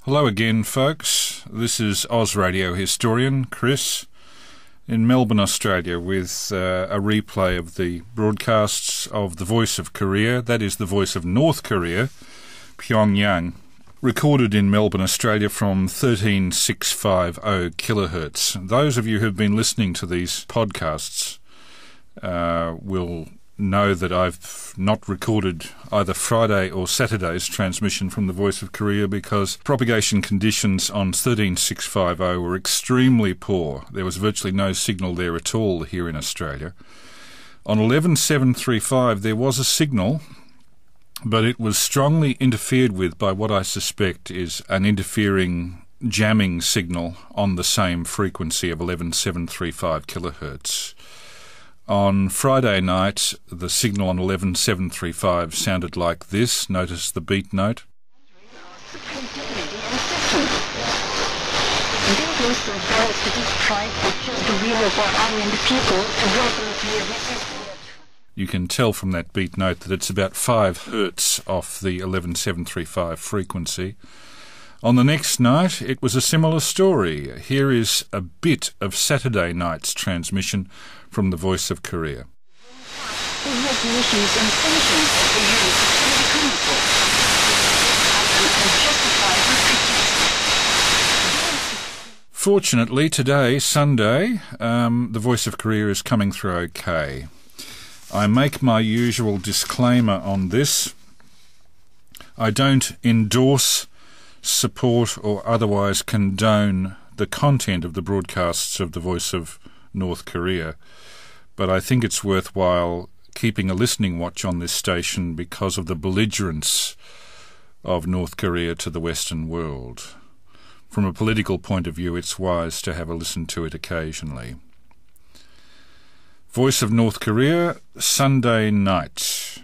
Hello again, folks. This is Oz Radio historian Chris in Melbourne, Australia, with a replay of the broadcasts of The Voice of Korea, that is the Voice of North Korea, Pyongyang, recorded in Melbourne, Australia from 13650 kilohertz. Those of you who have been listening to these podcasts will know that I've not recorded either Friday or Saturday's transmission from the Voice of Korea because propagation conditions on 13650 were extremely poor. There was virtually no signal there at all here in Australia. On 11735 there was a signal, but it was strongly interfered with by what I suspect is an interfering jamming signal on the same frequency of 11735 kilohertz. On Friday night, the signal on 11735 sounded like this. Notice the beat note. You can tell from that beat note that it's about 5 hertz off the 11735 frequency. On the next night, it was a similar story. Here is a bit of Saturday night's transmission from the Voice of Korea. Fortunately, today, Sunday, the Voice of Korea is coming through okay. I make my usual disclaimer on this. I don't endorse, support or otherwise condone the content of the broadcasts of the Voice of North Korea, but I think it's worthwhile keeping a listening watch on this station because of the belligerence of North Korea to the Western world. From a political point of view, it's wise to have a listen to it occasionally. Voice of North Korea, Sunday night.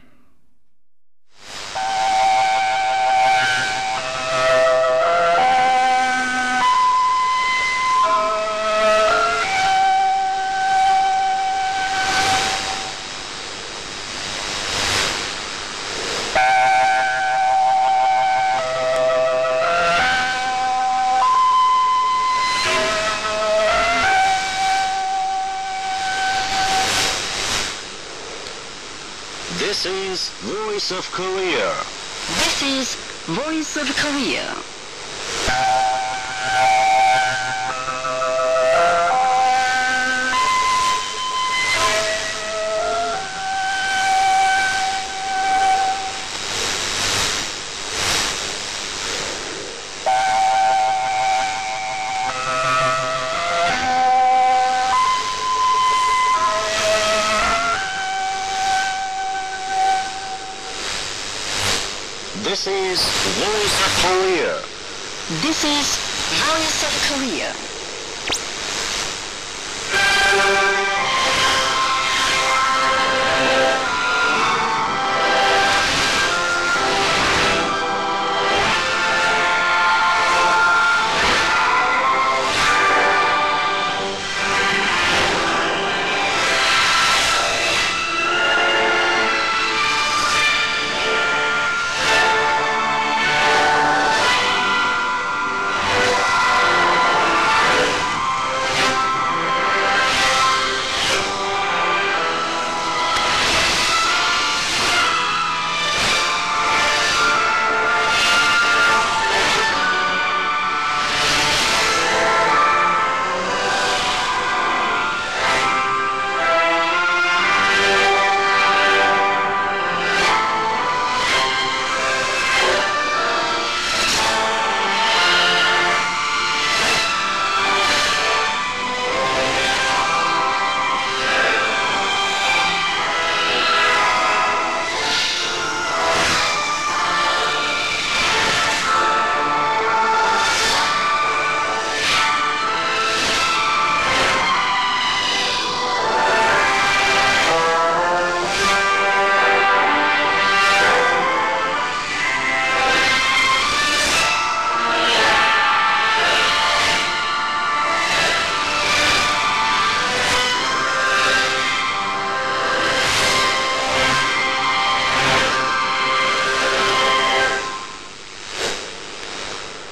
This is Voice of Korea. This is Voice of Korea. This is Voice of Korea. This is Voice of Korea.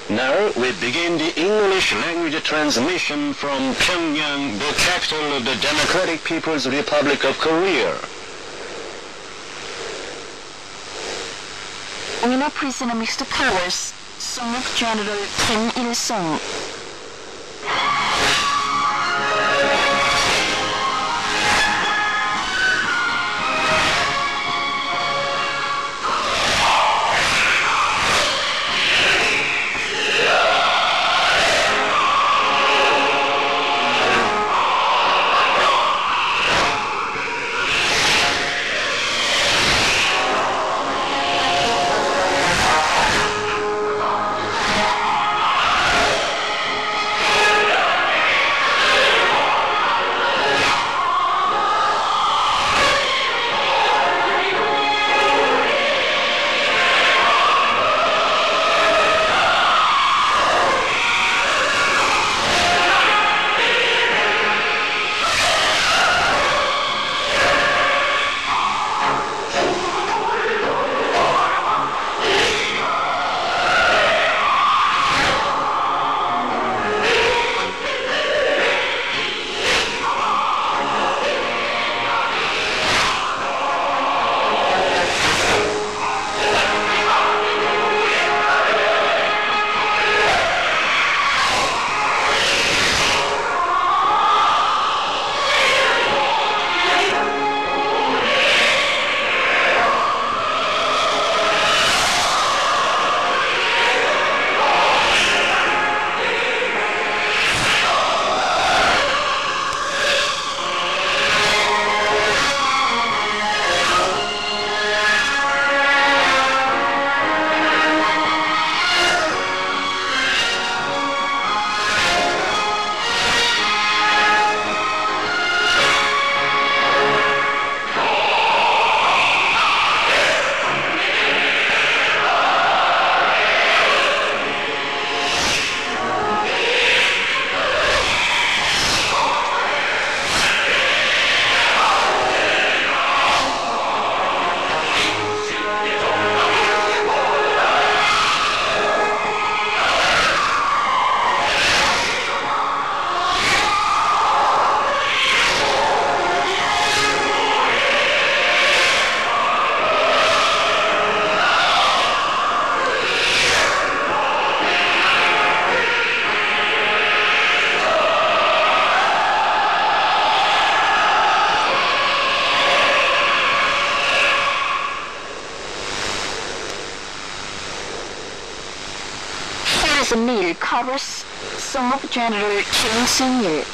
Now we begin the English language transmission from Pyongyang, the capital of the Democratic People's Republic of Korea. Winner Prisoner Mixed Powers, Song of General Kim Il-sung. The Mill Chorus, Song of General Kim Il-sung.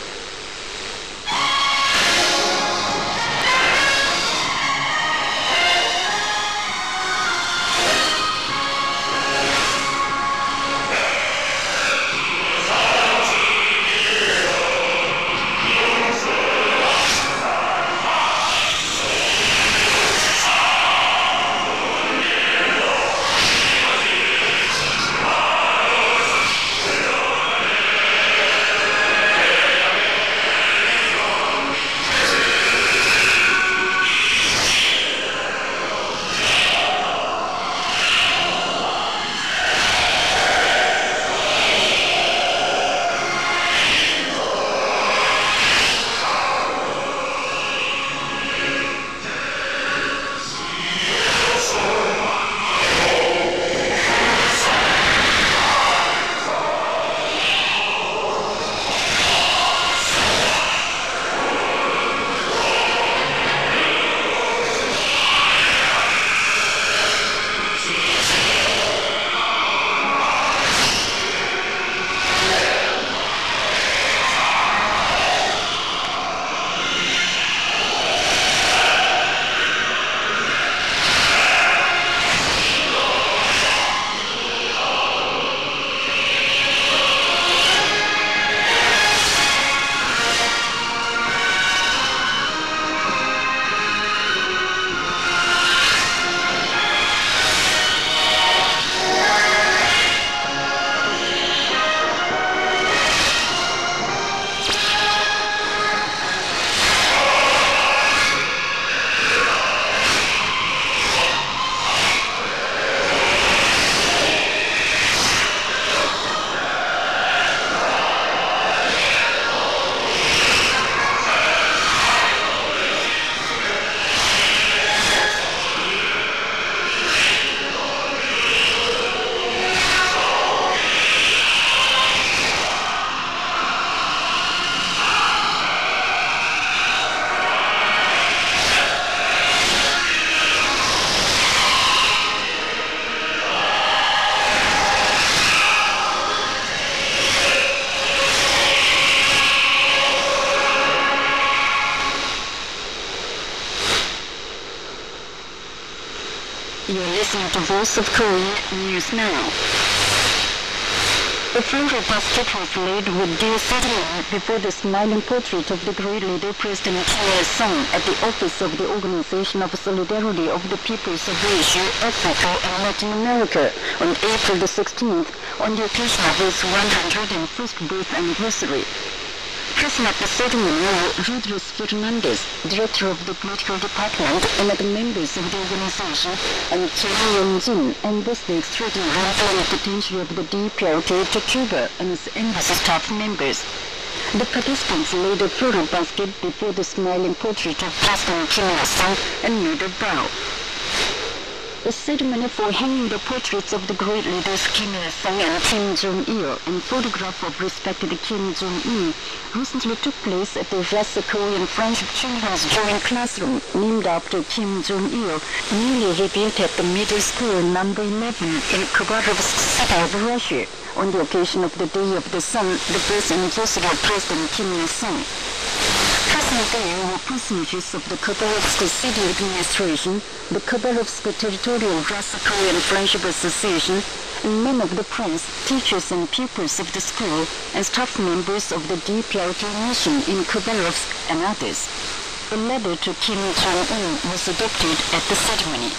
to Voice of Korea News Now. A floral basket was laid with dear sentiment before the smiling portrait of the great leader President Kim Il-sung at the office of the Organization of Solidarity of the Peoples of Asia, Africa, and Latin America on April the 16th on the occasion of his 101st birth anniversary. Present at the ceremony were Rodriguez Fernandez, director of the political department, and other members of the organization, and Jong-Il, ambassador extraordinary plenipotentiary of the DPRK to Cuba, and its embassy staff members. The participants laid a floral basket before the smiling portrait of President Kim Il-sung and made a bow. A ceremony for hanging the portraits of the great leaders Kim Il-sung and Kim Jong-Il and photograph of respected Kim Jong-un recently took place at the Rasa Korean Friendship Children's Joint Classroom named after Kim Jong-il, newly rebuilt at the middle school number 11 in Khabarovsk city of Russia on the occasion of the Day of the Sun, the birth anniversary of President Kim Il-sung. Present there were personages of the Khabarovsk City Administration, the Khabarovsk Editorial Rasa Korean Friendship Association, and men of the press, teachers and pupils of the school, and staff members of the DPRK mission in Khabarovsk and others. A letter to Kim Jong-un was adopted at the ceremony.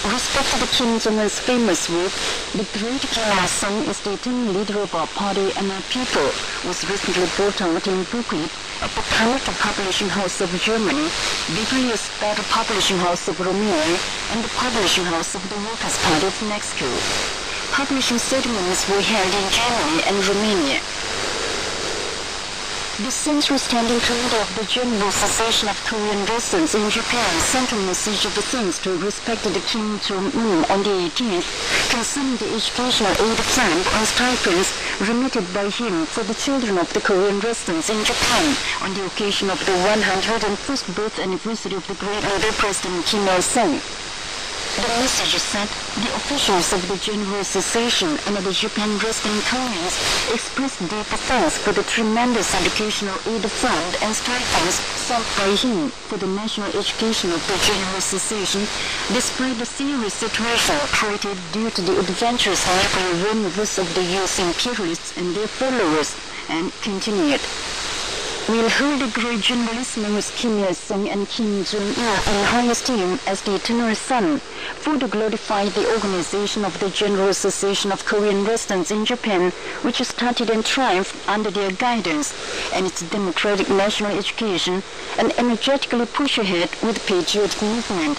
Respected Kim Jong-un's famous work, "The Great Kim Il-sung is the eternal leader of our party and our people," was recently brought out in booklet at the Carnegie Publishing House of Germany, Biblius Battle Publishing House of Romania, and the Publishing House of the Workers' Party of Mexico. Publishing ceremonies were held in Germany and Romania. The Central Standing Committee of the General Association of Korean Residents in Japan sent a message of thanks to respected Kim Jong-un on the 18th concerning the educational aid fund and stipends remitted by him for the children of the Korean residents in Japan on the occasion of the 101st birth anniversary of the great leader President Kim Il-sung. The message said the officials of the General Association and the Japan resident Koreans expressed deep thanks for the tremendous educational aid fund and stipends sent by him for the national education of the General Association, despite the serious situation created due to the adventurous nuclear maneuvers of the US imperialists and their followers, and continued. "We'll hold the great generalissimus Kim Il-sung and Kim Jong-il in high esteem as the eternal son, for to glorify the organization of the General Association of Korean Residents in Japan, which started and triumphed under their guidance, and its democratic national education, and energetically push ahead with patriotic movement.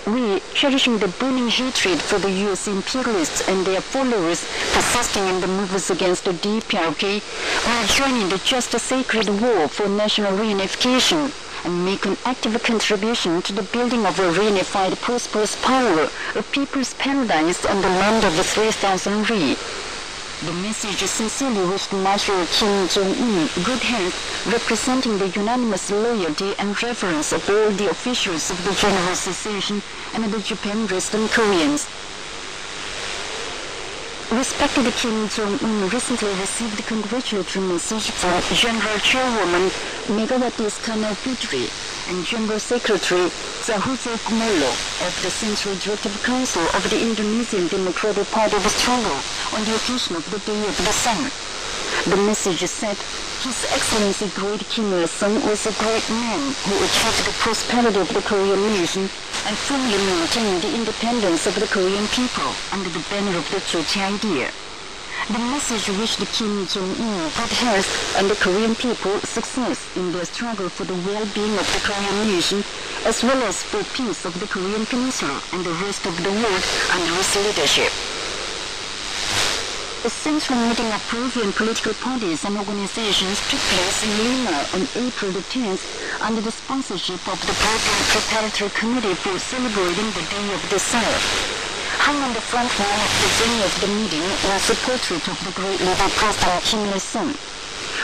We, cherishing the burning hatred for the US imperialists and their followers persisting in the movements against the DPRK, will join in the just sacred war for national reunification and make an active contribution to the building of a reunified prosperous power, a people's paradise on the land of the 3,000 Ri. The message sincerely wished Marshal Kim Jong-un good health, representing the unanimous loyalty and reverence of all the officials of the General Association and the Japan resident Koreans. Respected Kim Jong-un recently received a congratulatory message from General Chairwoman Megawati Soekarno-Putri and General Secretary Zahuzo Kumolo of the Central Directive Council of the Indonesian Democratic Party of Struggle on the occasion of the Day of the Sun. The message said, "His Excellency Great Kim Il-sung was a great man who achieved the prosperity of the Korean nation and firmly maintained the independence of the Korean people under the banner of the Juche idea." The message wished Kim Jong-un good health and the Korean people success in their struggle for the well-being of the Korean nation, as well as for peace of the Korean Peninsula and the rest of the world under his leadership. A central meeting of Peruvian political parties and organizations took place in Lima on April the 10th under the sponsorship of the Peruvian Preparatory Committee for celebrating the Day of the Sun. Hung on the front wall of the venue of the meeting was a portrait of the great leader President Kim Il-sung.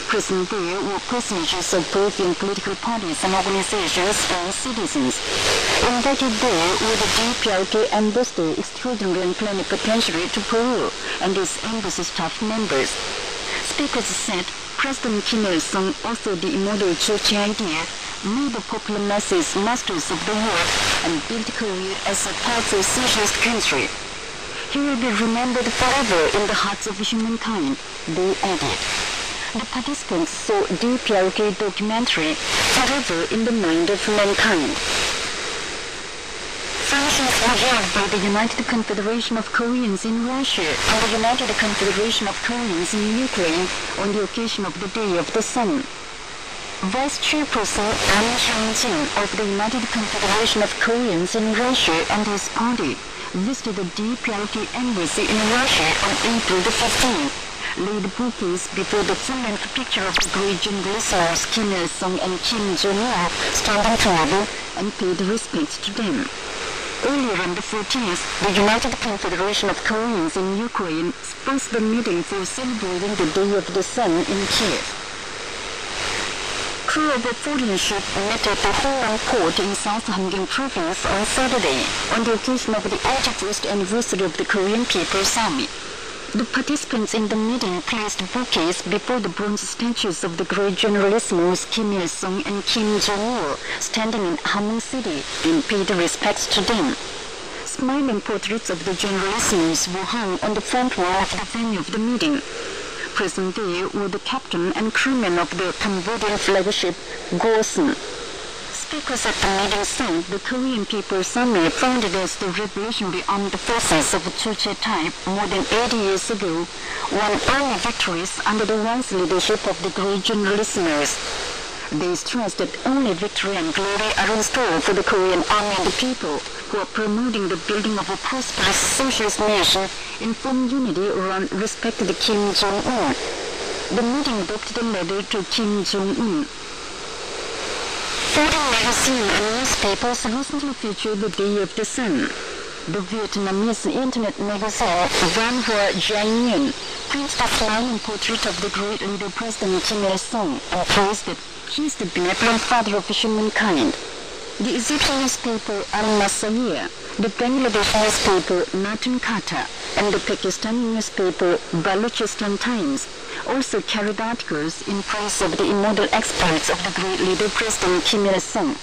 Present there were personages of Peruvian political parties and organizations and citizens. Invited there were the DPRK ambassador extraordinary and plenipotentiary to Peru and his embassy staff members. Speakers said President Kim Il-sung authored the immortal Juche idea, made the popular masses masters of the world and built Korea as a powerful socialist country. He will be remembered forever in the hearts of humankind, they added. The participants saw DPRK documentary forever in the mind of mankind. Sanctions revealed by the United Confederation of Koreans in Russia and the United Confederation of Koreans in Ukraine on the occasion of the Day of the Sun. Vice Chairperson Jong-Il of the United Confederation of Koreans in Russia and his party visited the DPRK embassy in Russia on April the 15th, laid bouquets before the full-length picture of the great generals Kim Il-sung and Kim Jong-un standing together and paid respects to them. Earlier on the 14th, the United Confederation of Koreans in Ukraine sponsored the meeting for celebrating the Day of the Sun in Kiev. Crew of a foreign ship met at the Honan port in South Hamgyong province on Saturday on the occasion of the 81st anniversary of the Korean People's Army. The participants in the meeting placed bouquets before the bronze statues of the great generalissimos Kim Il-sung and Kim Jong-un standing in Hamhung City and paid respects to them. Smiling portraits of the generalissimos were hung on the front wall of the venue of the meeting. Present there were the captain and crewmen of the Cambodian flagship Gosun. Speakers at the meeting said the Korean People's Army, founded as the Revolutionary Armed Forces of Chuche type more than 80 years ago, won early victories under the wise leadership of the great generalissimos. They stressed that only victory and glory are in store for the Korean army and the people, who are promoting the building of a prosperous socialist nation in firm unity around respected Kim Jong-un. The meeting adopted a letter to Kim Jong-un. Foreign magazines and newspapers recently featured the Day of the Sun. The Vietnamese internet magazine Van Hoa Giang printed a smiling portrait of the great leader President Kim Il-sung and praised that he is the benevolent father of humankind. The Egyptian newspaper Al-Masiriyah, the Bangladesh newspaper Natun Kata, and the Pakistani newspaper Balochistan Times also carried articles in praise of the immortal exploits of the great leader President Kim Il-sung.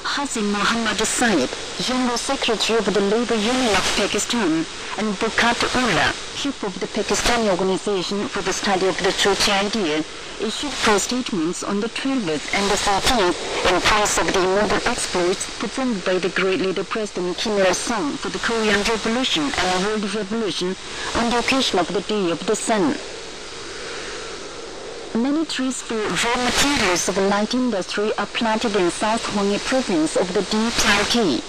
Hazim Muhammad Said, General Secretary of the Labour Union of Pakistan, and Bukat Ullah, chief of the Pakistani Organization for the Study of the Church Idea, issued press statements on the 12th and the 13th in praise of the immortal exploits performed by the great leader President Kim Il-sung for the Korean Revolution and World Revolution on the occasion of the Day of the Sun. Many trees for raw materials of the light industry are planted in South Hwanghae province of the DPRK.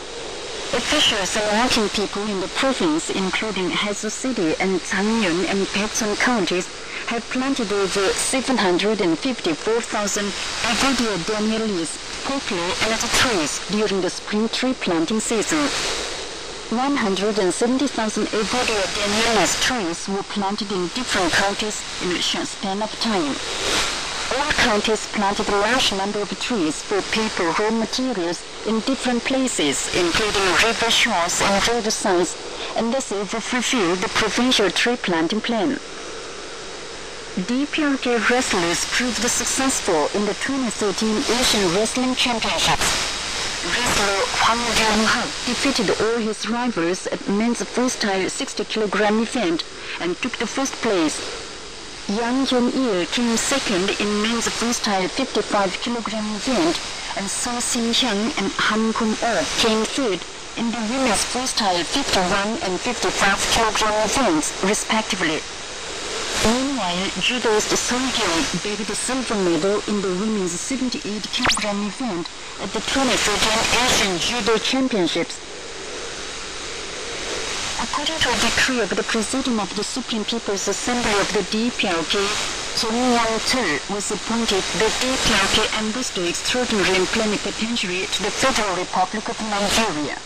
Officials and working people in the province, including Haesu City and Changyeon and Paecheon counties, have planted over 754,000 Agodia danialis, poplar, and other trees during the spring tree planting season. 170,000 Agodia danialis trees were planted in different counties in a short span of time. All counties planted a large number of trees for paper raw materials in different places, including river shores and roadsides, and thus fulfilled the provincial tree planting plan. DPRK wrestlers proved successful in the 2013 Asian Wrestling Championships. Wrestler Hwang Ryung-hak defeated all his rivals at men's freestyle 60-kilogram event and took the first place. Jong-Il came second in men's freestyle 55-kilogram event, and So Si-hyun and Han Kun-oh came third in the women's freestyle 51 and 55-kilogram events, respectively. Meanwhile, judoist Song-gyung bagged the silver medal in the women's 78-kilogram event at the 2013 Asian Judo Championships. According to a decree of the President of the Supreme People's Assembly of the DPRK, Jong-Il was appointed the DPRK Ambassador Extraordinary and Plenipotentiary to the Federal Republic of Nigeria.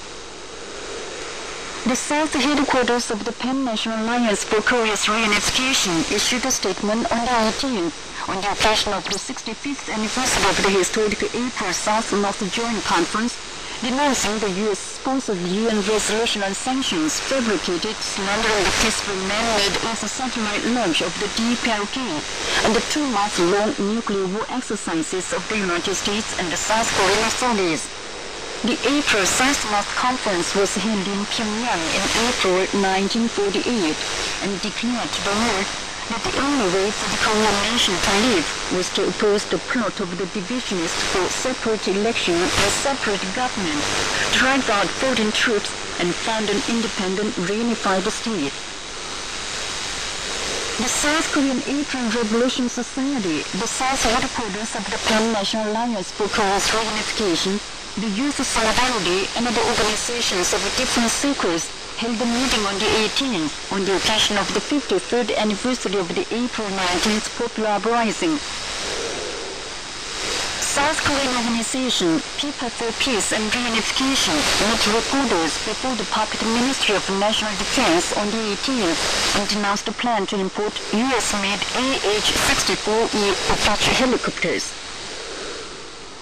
The South headquarters of the Pan-National Alliance for Korea's Reunification issued a statement on the 18th on the occasion of the 65th anniversary of the historic April South-North Joint Conference, denouncing the U.S.-sponsored UN resolution on sanctions, fabricated, slandering the peaceful man-made inter-satellite launch of the DPRK, and the 2-month-long nuclear war exercises of the United States and the South Korean authorities. The April 6th conference was held in Pyongyang in April 1948 and declared to the world that the only way for the Korean nation to live was to oppose the plot of the divisionists for separate election and separate government, drive out foreign troops, and found an independent, reunified state. The South Korean April Revolution Society, the South headquarters of the Pan-National Alliance for Korea's reunification, the Youth Solidarity, and other organizations of different circles held a meeting on the 18th on the occasion of the 53rd anniversary of the April 19th Popular Uprising. South Korean organization People for Peace and Reunification met reporters before the Puppet Ministry of National Defense on the 18th and denounced the plan to import US-made AH-64E Apache helicopters.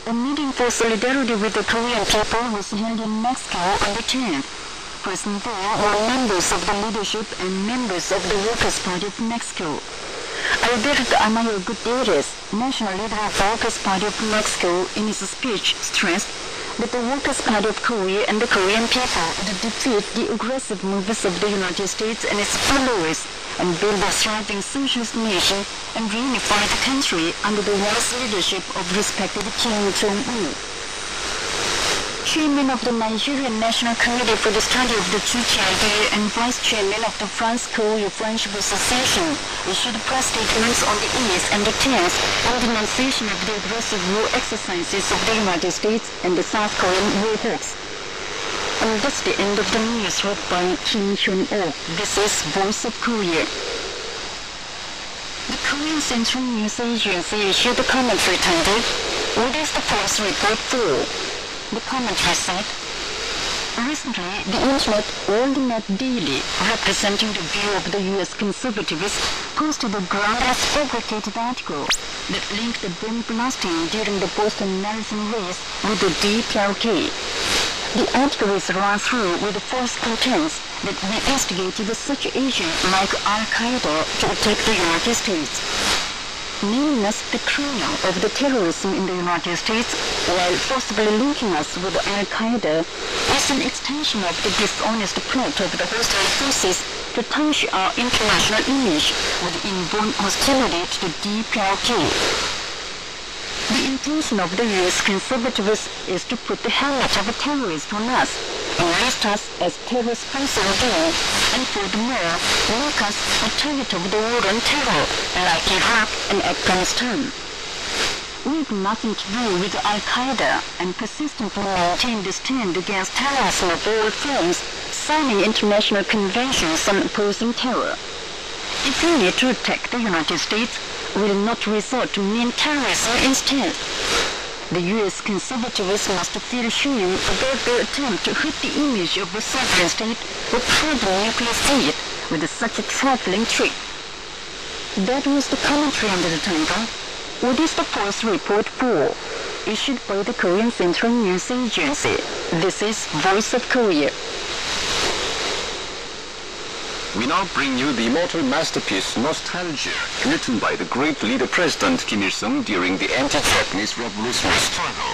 A meeting for solidarity with the Korean people was held in Mexico on the 10th. Present there were members of the leadership and members of the Workers' Party of Mexico. Alberto Amayo Gutierrez, national leader of the Workers' Party of Mexico, in his speech stressed that the Workers' Party of Korea and the Korean people would defeat the aggressive moves of the United States and its followers and build a thriving socialist nation and reunify the country under the wise leadership of respected Kim Jong-un. Chairman of the Nigerian National Committee for the Study of the Future Idea and Vice Chairman of the France-Korea Friendship Association issued press statements on the 8th and the 10th in denunciation of the aggressive war exercises of the United States and the South Korean war hawks. And that's the end of the news read by Kim Hyun-oh. This is Voice of Korea. The Korean Central News Agency issued a commentary titled, "What is the Police Report for?" The commentary said, recently, the Internet, All-Net Daily, representing the view of the U.S. conservatives, posted a groundless fabricated article that linked the bomb blasting during the Boston Marathon race with the DPRK. The article is run through with false contents that we instigated such agents like Al-Qaeda to attack the United States. Naming us the criminal of the terrorism in the United States while forcibly linking us with Al-Qaeda is an extension of the dishonest plot of the hostile forces to tarnish our international image with inborn hostility to the DPRK. The intention of the U.S. conservatives is to put the helmet of a terrorist on us and list us as terrorist personnel and furthermore make us a target of the war on terror like Iraq and Afghanistan. We have nothing to do with Al-Qaeda and persistently maintain the stand against terrorism of all forms, signing international conventions on opposing terror. If we need to attack the United States, we will not resort to mean terrorism instead. The U.S. conservatives must feel shame about their attempt to hurt the image of a sovereign state or proud nuclear state with such a trifling trick. That was the commentary under the title, "What is the Police Report for?" issued by the Korean Central News Agency. This is Voice of Korea. We now bring you the immortal masterpiece Nostalgia, written by the great leader President Kim Il-sung during the anti-Japanese revolutionary struggle.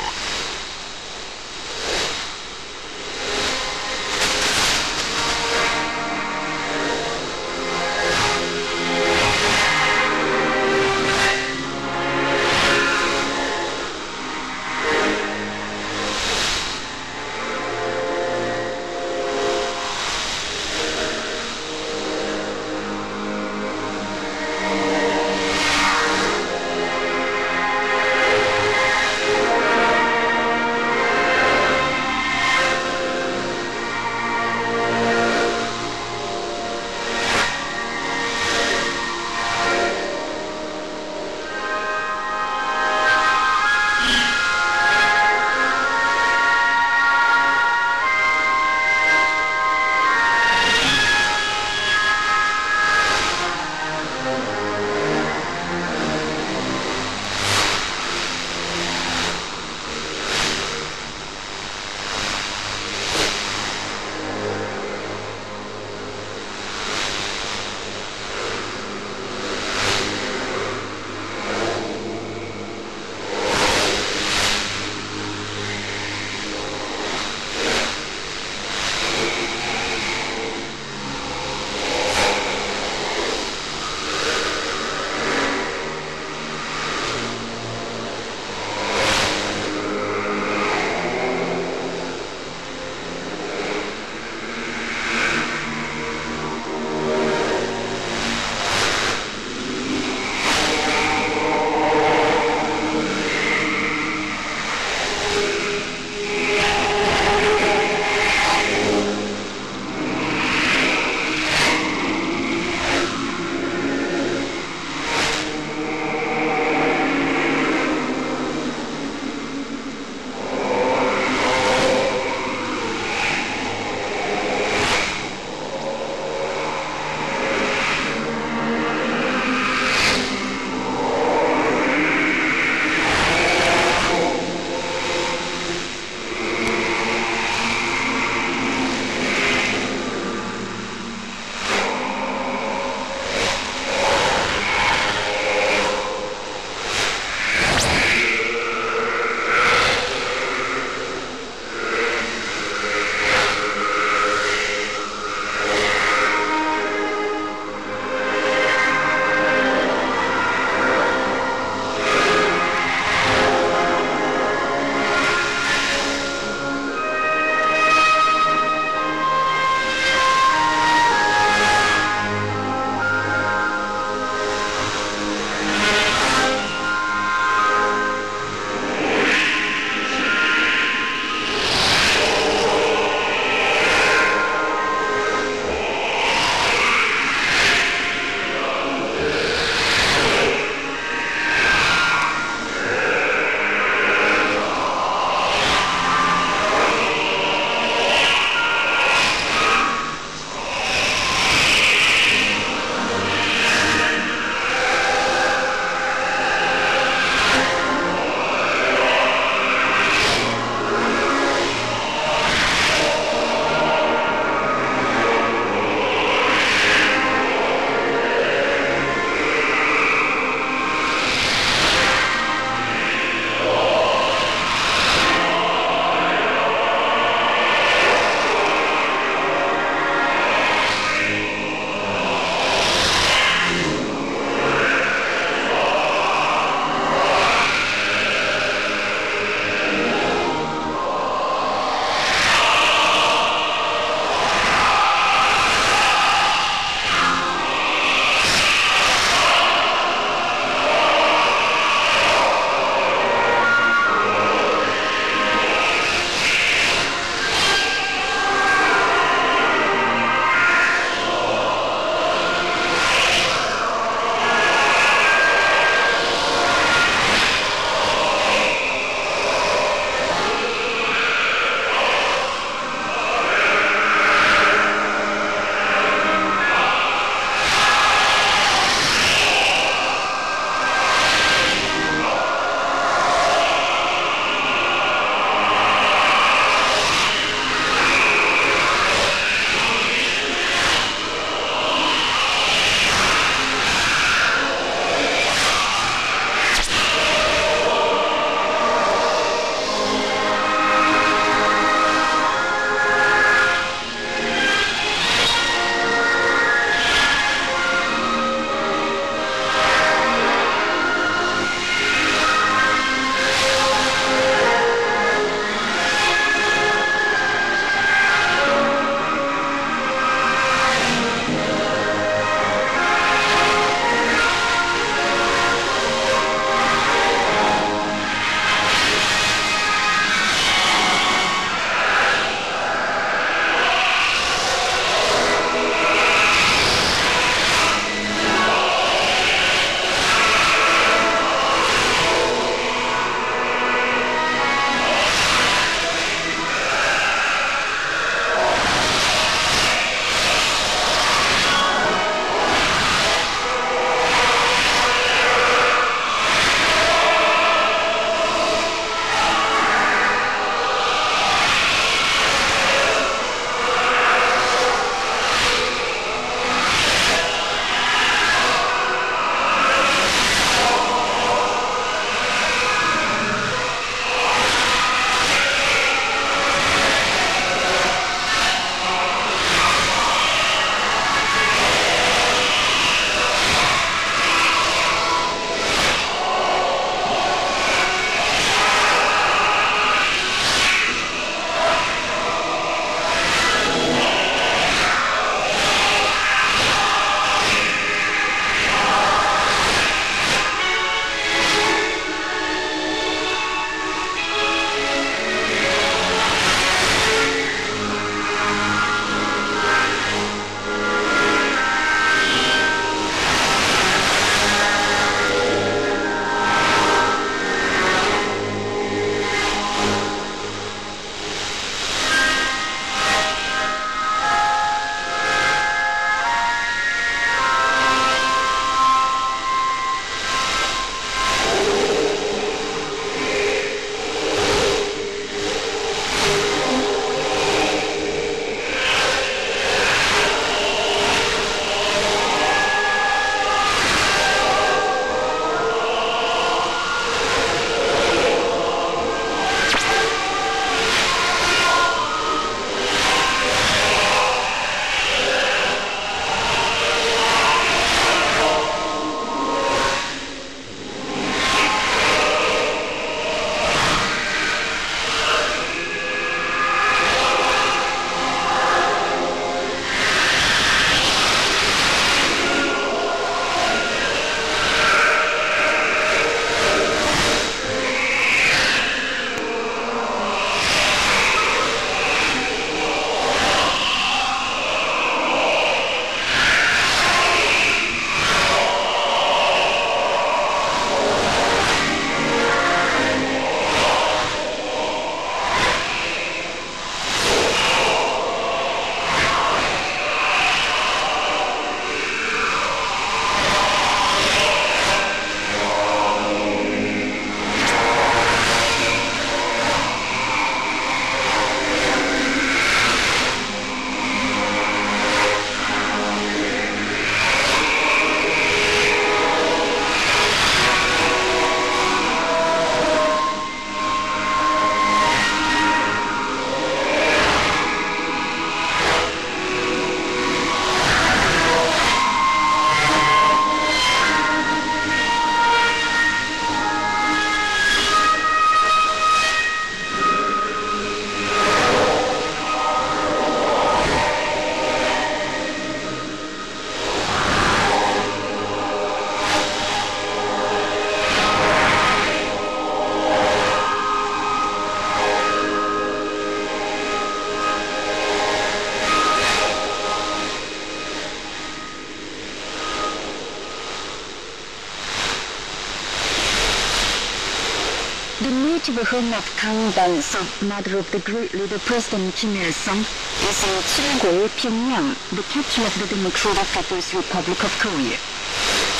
native home of Kang Ban-seok, mother of the great leader President Kim Il-sung, is in Chilgul, Pyongyang, the capital of the Democratic People's Republic of Korea.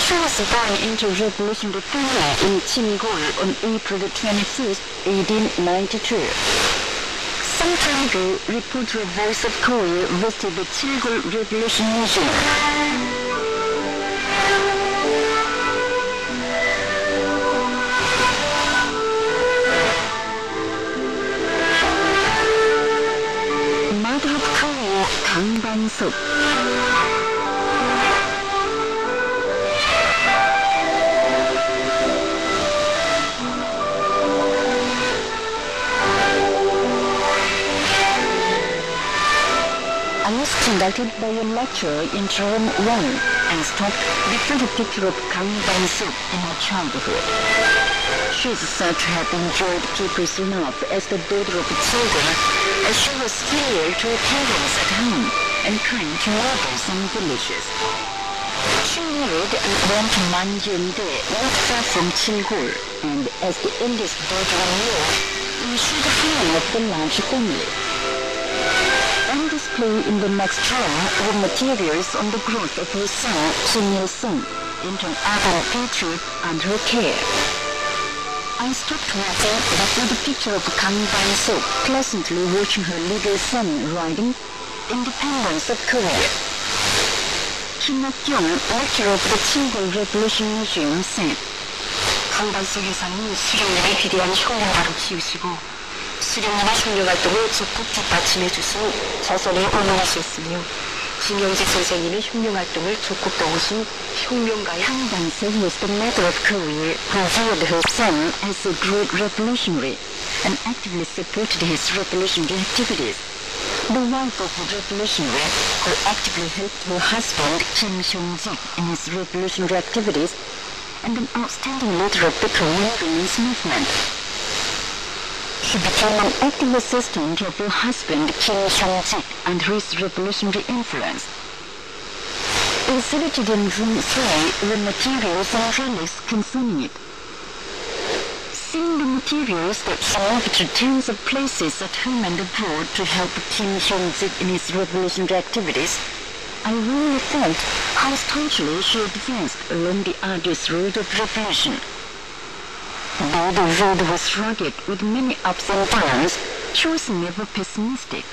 She was born into a revolutionary family in Chilgul on April 21st, 1892. Some time ago, reporter of Voice of Korea visited the Chilgul Revolution Museum. Mother of Korea, Kang Ban-seok. I was conducted by a lecturer in term 1 and stopped before the picture of Kang Ban-seok in her childhood. She is said to have enjoyed people's love as the daughter of children, as she was filial to her parents at home and kind to neighbors and villagers. She married and went to Manjeondae, not far from Chilgul, and as the eldest daughter-in-law, she the feeling of the large family. On display in the next room were materials on the growth of her son, Kim Il-sung, into an ardent patriot under her care. I stopped watching before the picture of Kang Ban-seok, pleasantly watching her little son writing Independence of Korea. Kim Il-kyung, lecturer of the Chilgul Revolution Museum, said, 강 ban-seok 회사는 수령님에 비대한 혁명가로 키우시고 수령님의 혁명활동을 적극 뒷받침해 주신 자선의 어머니셨으며 김영직 선생님의 혁명활동을 적극 도우신 혁명가의 Kang Ban-seok was the mother of Korea who viewed her son as a great revolutionary and actively supported his revolutionary activities. The wife of a revolutionary who actively helped her husband Kim Il-sung in his revolutionary activities and an outstanding leader of the Korean women's movement. She became an active assistant of her husband Kim Il-sung under his revolutionary influence. Exhibited in room 3 were materials and relics concerning it. Seeing the materials that she moved to tens of places at home and abroad to help Kim Il-sung in his revolutionary activities, I really felt how staunchly she advanced along the arduous road of revolution. Though the road was rugged with many ups and downs, she was never pessimistic.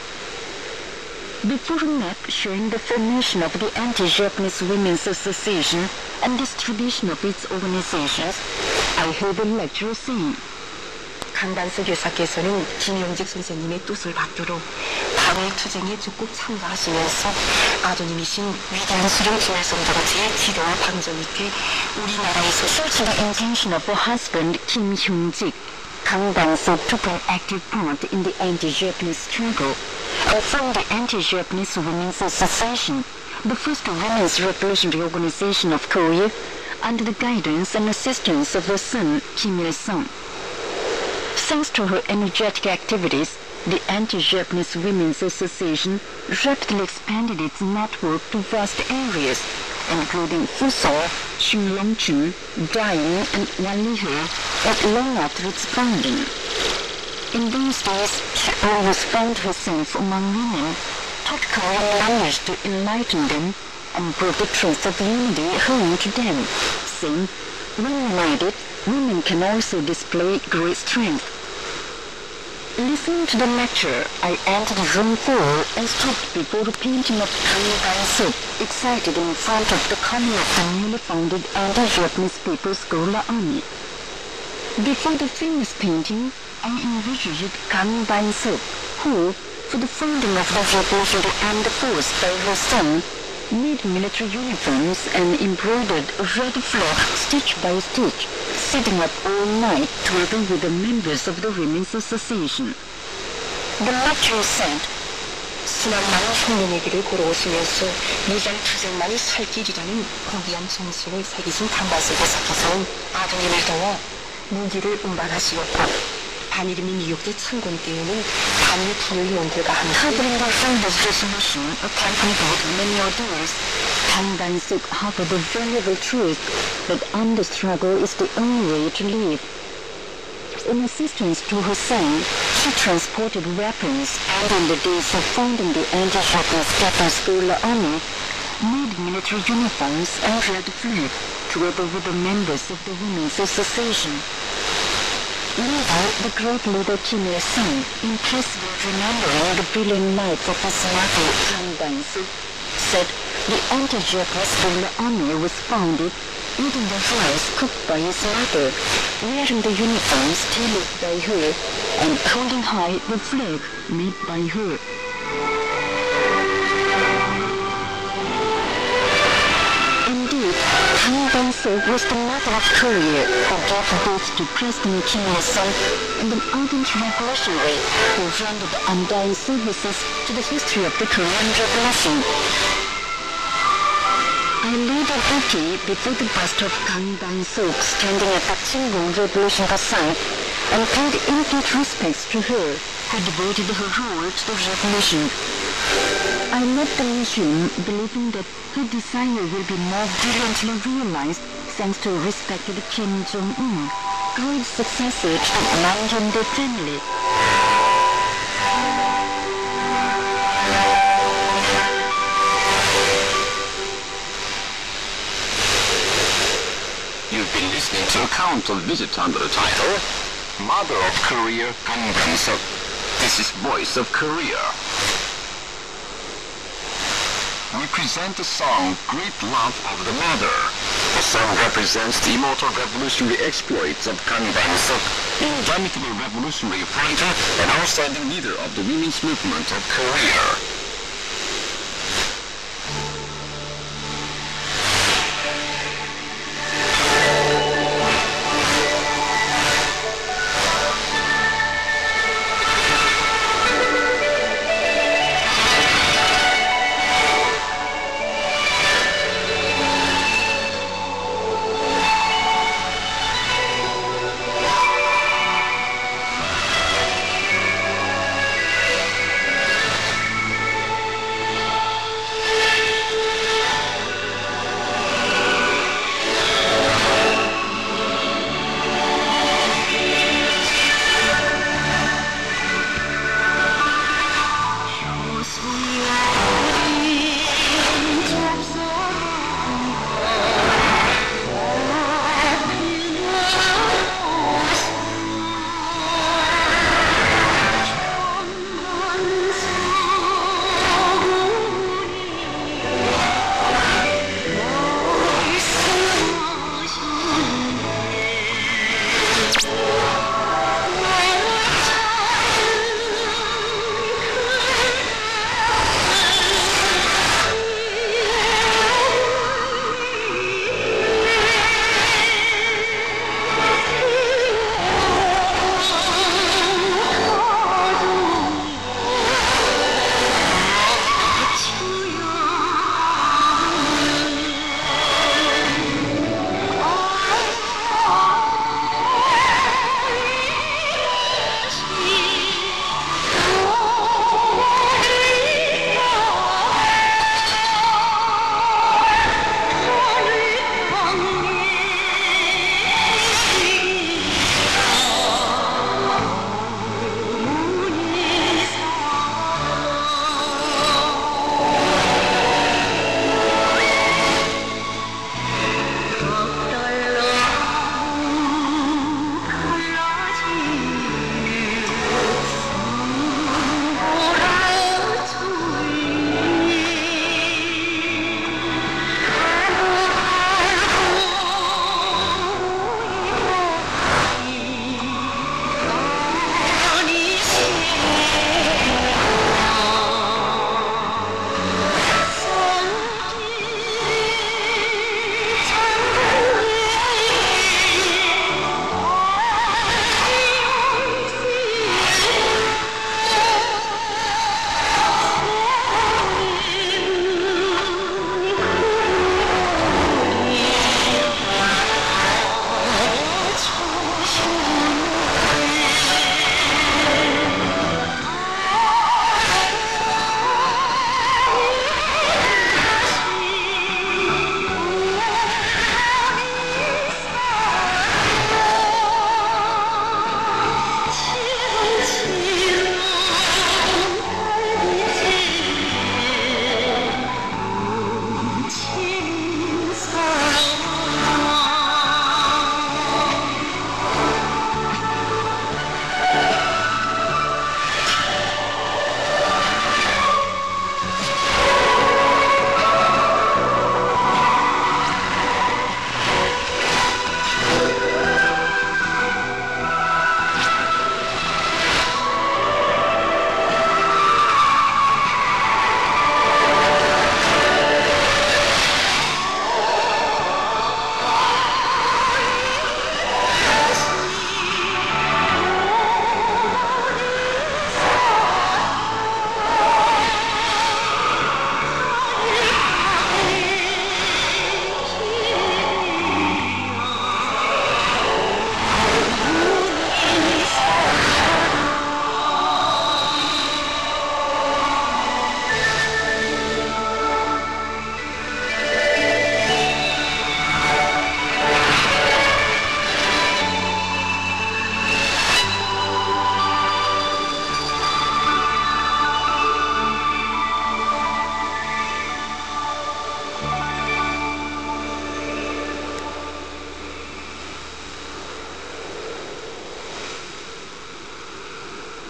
Before a map showing the formation of the Anti-Japanese Women's Association and distribution of its organizations, I heard the lecturer saying, 강반석 여사께서는 김영직 선생님의 뜻을 받들어 방울투쟁에 적극 참가하시면서 아드님이신 위대한 수령 김일성 정치의 지도와 방정 있게 우리나라에서 searching the intention of her husband Kim Il-sung, Kang Ban-seok took an active part in the anti-Japanese struggle and formed the Anti-Japanese Women's Association, the first women's revolutionary organization of Korea, under the guidance and assistance of her son Kim Il-sung. Thanks to her energetic activities, the Anti-Japanese Women's Association rapidly expanded its network to vast areas, including Fusong, Shunlongchun, Daein, and Wanlihe, long after its founding. In those days, she always found herself among women, taught Korean language to enlighten them, and brought the truth of unity home to them, saying, when united, women can also display great strength. Listening to the lecture, I entered room 4 and stopped before a painting of Kang Ban-seok, excited in front of the coming of the newly founded Anti-Japanese People's Guerrilla Army. Before the famous painting, I envisioned Kang Ban-seok, who, for the founding of the revolutionary armed force by her son, made military uniforms and embroidered a red flag stitch by stitch, sitting up all night together with the members of the Women's Association. The lecturer said, 수많은 혁명의 길을 걸어오시면서 무장 투쟁만이 살 길이라는 거대한 정신을 새기신 강반석 여사께서는 아드님을 도와 무기를 운반하시었고 반일민 뉴욕대 창공 때에는 반일 분열 요원들과 함께 harboring the founder's resolution, accompanied with many orders, Kang Ban-seok harbored the valuable truth that armed struggle is the only way to live. in assistance to her son, she transported weapons and in the days of founding the anti-Japanese Japanese guerrilla army, made military uniforms and red flag, together with the members of the Women's Association. Later, the great leader Kim Il-sung, impressed with remembering the brilliant life of his mother, Kang Bang-suk, said the anti-Japanese guerrilla army was founded eating the rice cooked by his mother, wearing the uniforms tailored by her, and holding high the flag made by her. Indeed, Kang Bang-suk was the mother of Korea who gave birth to President Kim Il-sung and an ardent revolutionary who rendered undying services to the history of the Korean Revolution. I laid a bouquet before the bust of Kang Bang-suk standing at the Chinggung Revolution site and paid infinite respects to her who devoted her rule to the revolution. I left the museum believing that her desire will be more brilliantly realized thanks to respected Kim Jong-un, great successor to the Namjoon family. You've been listening to a council visit under the title Mother of Korea, Kang Bang-suk. This is Voice of Korea. We present the song Great Love of the Mother. The song represents the immortal revolutionary exploits of Kang Bang-suk, indomitable revolutionary fighter and outstanding leader of the women's movement of Korea.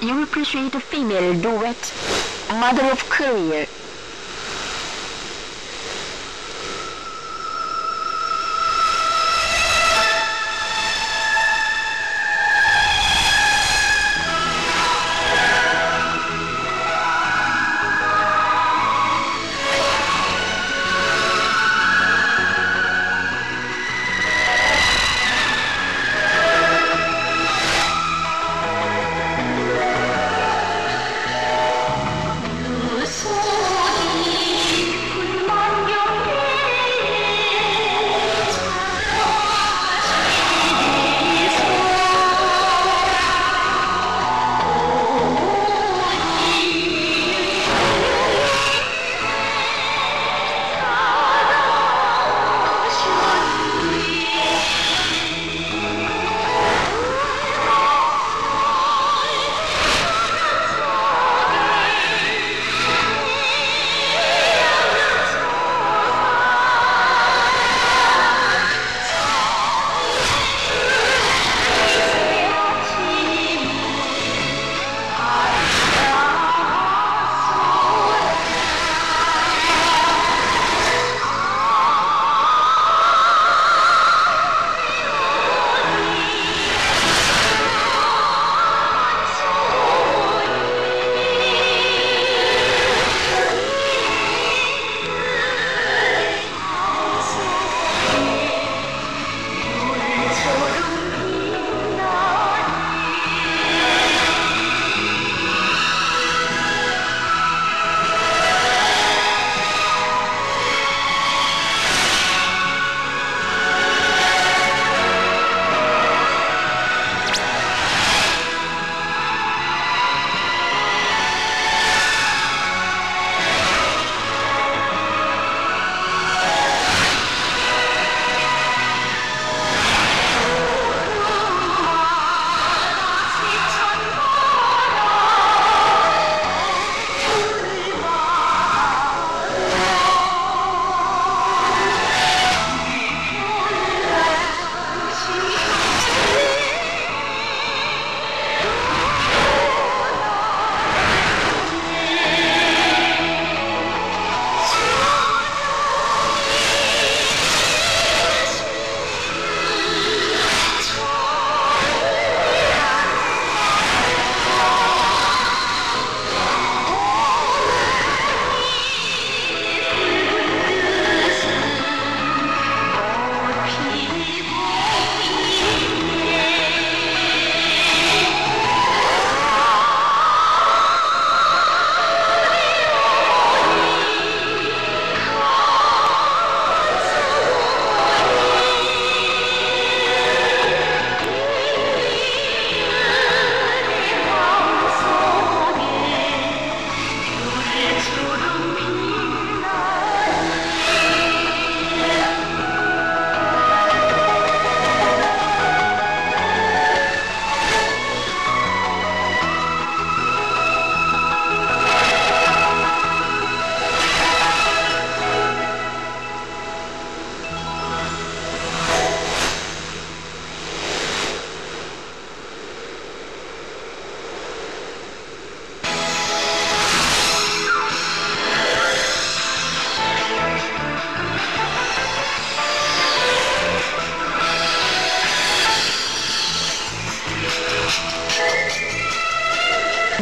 you appreciate a female duet, Mother of Korea.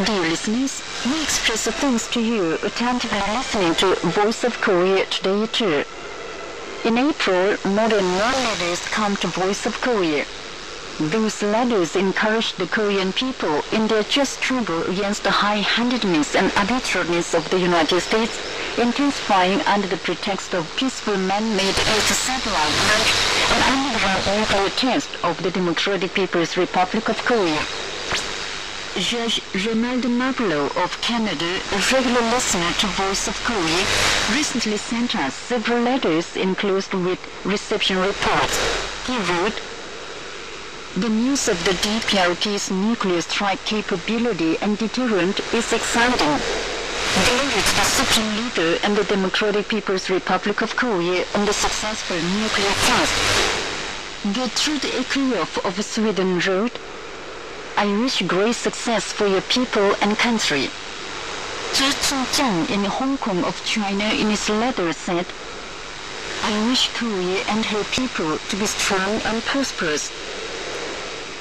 Dear listeners, we express our thanks to you attentively listening to Voice of Korea today too. In April, more than 9 letters come to Voice of Korea. Those letters encourage the Korean people in their just struggle against the high-handedness and arbitrariness of the United States, intensifying under the pretext of peaceful man-made anti-satellite launch and underground nuclear test of the Democratic People's Republic of Korea. Judge Ronald Marlowe of Canada, a regular listener to Voice of Korea, recently sent us several letters enclosed with reception reports. He wrote, "The news of the DPRK's nuclear strike capability and deterrent is exciting. Delivered to the Supreme Leader and the Democratic People's Republic of Korea on the successful nuclear test." The truth echo of Sweden wrote, I wish great success for your people and country. Zhi Qingjiang in Hong Kong of China in his letter said, I wish Korea and her people to be strong and prosperous.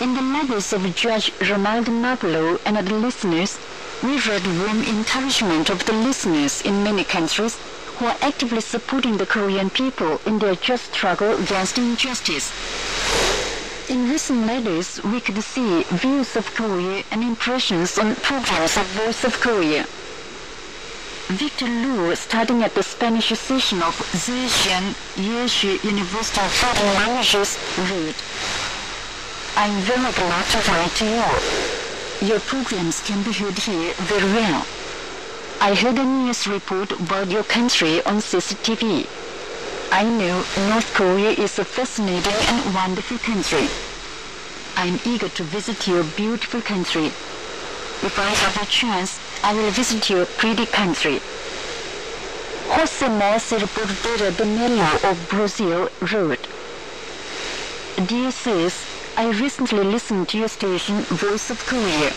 In the letters of Judge Ronald Nablo and other listeners, we read warm encouragement of the listeners in many countries who are actively supporting the Korean people in their just struggle against injustice. In recent letters, we could see views of Korea and impressions on programs of Voice of Korea. Victor Lu, studying at the Spanish session of Zhejiang Yeshi University of Foreign Languages, wrote, I'm very glad to write to you. Your programs can be heard here very well. I heard a news report about your country on CCTV. I know North Korea is a fascinating and wonderful country. I'm eager to visit your beautiful country. If I have a chance, I will visit your pretty country. Jose Marcelo Bordeira de Mello of Brazil wrote, Dear sis, I recently listened to your station, Voice of Korea.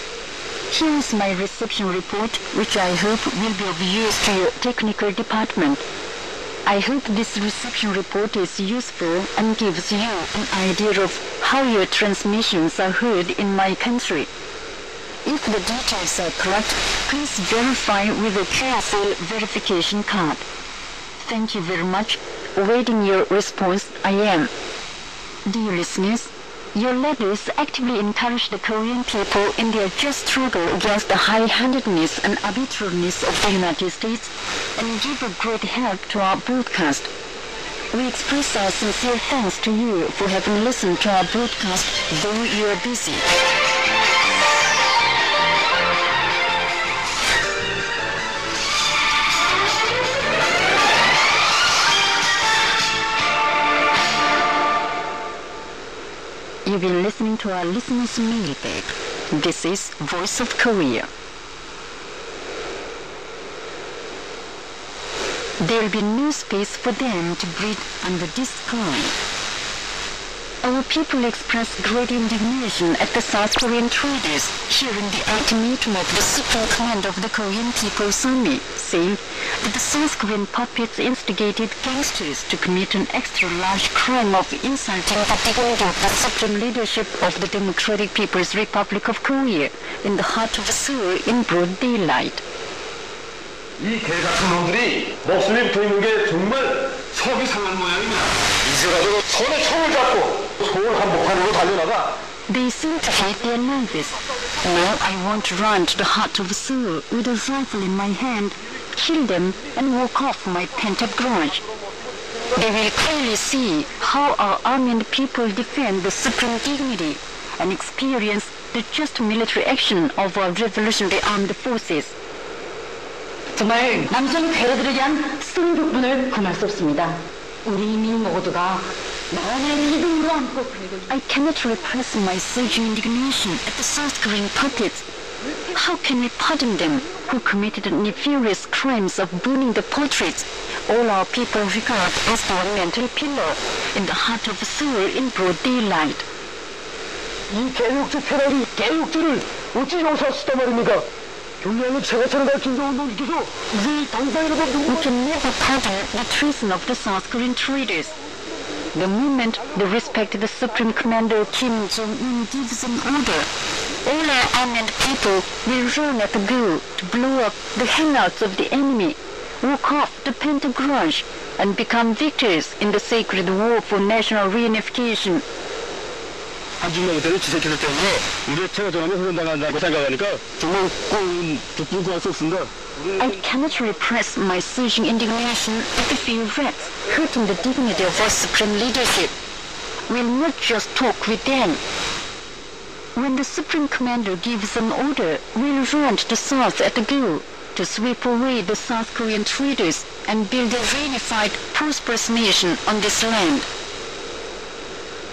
Here is my reception report, which I hope will be of use to your technical department. I hope this reception report is useful and gives you an idea of how your transmissions are heard in my country. If the details are correct, please verify with a QSL verification card. Thank you very much. Awaiting your response, I am. Dear listeners, your letters actively encourage the Korean people in their just struggle against the high-handedness and arbitrariness of the United States and give a great help to our broadcast. We express our sincere thanks to you for having listened to our broadcast, though you are busy. You've been listening to our listeners' mailbag. This is Voice of Korea. There will be no space for them to breathe under this sky. Our people expressed great indignation at the South Korean traders hearing the ultimatum of the Supreme Command of the Korean People's Army, saying that the South Korean puppets instigated gangsters to commit an extra-large crime of insulting the dignity of the supreme leadership of the Democratic People's Republic of Korea in the heart of Seoul in broad daylight. 이 개같은 놈들이 목숨이 붙어있는 게 정말 속이 상한 모양이냐. 이제라도 손에 총을 잡고 서울 한복판으로 달려나가. They seem to hate their lives. Now I want to run to the heart of Seoul with a rifle in my hand, kill them, and walk off my pent-up grudge. They will clearly see how our army and people defend the supreme dignity and experience the just military action of our revolutionary armed forces. 정말 남성 괴뢰들에 대한 승부분을 금할 수 없습니다. 우리 민 모두가 만의 믿음으로 안고 I cannot repress my surging indignation at the South Korean puppets. How can we pardon them who committed nefarious crimes of burning the portraits all our people regard as their mental pillar in the heart of Seoul in broad daylight? 이 개육주 패널이 개육주를 어찌 용서하시단 말입니까? 경량은 제가처럼 가르친 운동주께서 우리 당상이라도 We can never pardon the treason of the South Korean traitors. The moment they respect the Supreme Commander Kim Jong-un gives an order, all our armed people will run at the go to blow up the hangouts of the enemy, walk off the Pentagon, and become victors in the sacred war for national reunification. 한중로 그때는 지새끼들 때문에 우리 제가 전하면 후원당한다고 생각하니까 정말 부끄러울 수 없습니다. I cannot repress my surging indignation at the few rats hurting the dignity of our supreme leadership. We'll not just talk with them. When the Supreme Commander gives an order, we'll run to the south at the go to sweep away the South Korean traitors and build a reunified, prosperous nation on this land.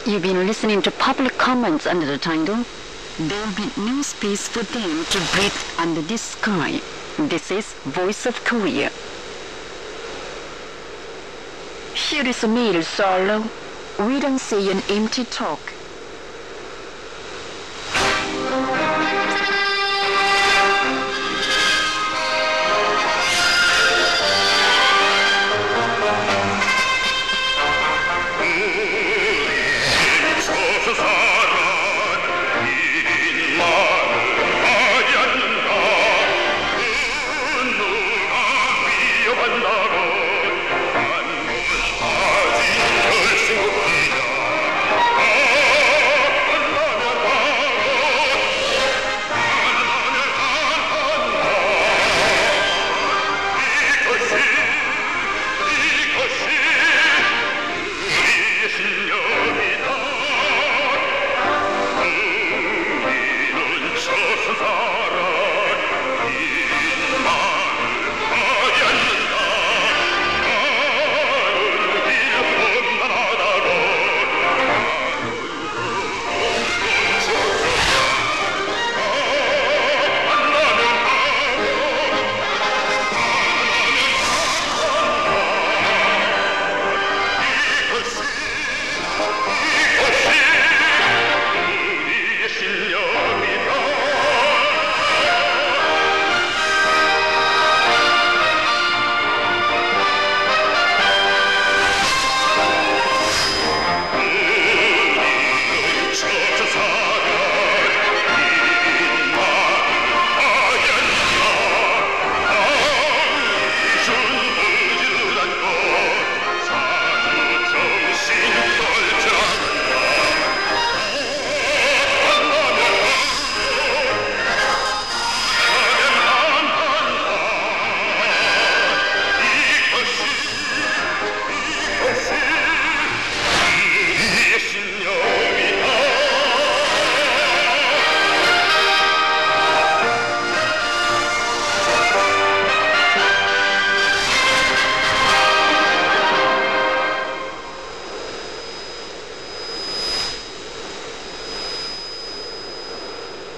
You've been listening to public comments under the title, There'll be no space for them to breathe under this sky. This is Voice of Korea. Here is a mail solo. We don't say an empty talk.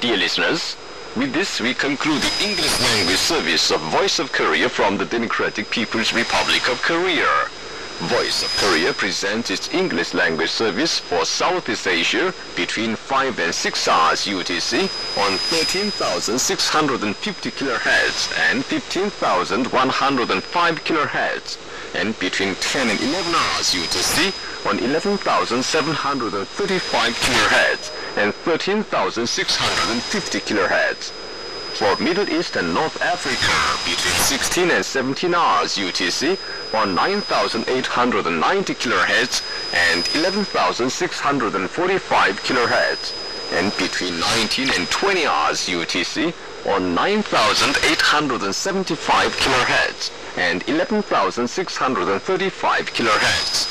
Dear listeners, with this we conclude the English language service of Voice of Korea from the Democratic People's Republic of Korea. Voice of Korea presents its English language service for Southeast Asia between 5 and 6 hours UTC on 13,650 kHz and 15,105 kHz, and between 10 and 11 hours UTC on 11,735 kHz and 13,650 kHz. For Middle East and North Africa, between 16 and 17 hours UTC on 9,890 kHz and 11,645 kHz, and between 19 and 20 hours UTC on 9,875 kHz and 11,635 kHz.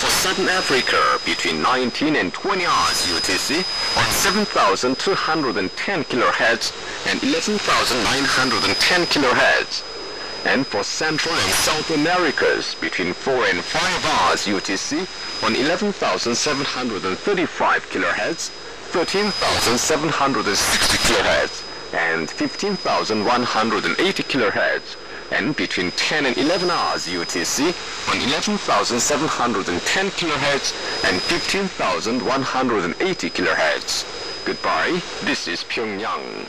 For Southern Africa, between 19 and 20 hours UTC on 7,210 kHz and 11,910 kHz. And for Central and South Americas, between 4 and 5 hours UTC on 11,735 kHz, 13,760 kHz, and 15,180 kHz. And between 10 and 11 hours UTC on 11,710 kHz and 15,180 kHz. Goodbye, this is Pyongyang.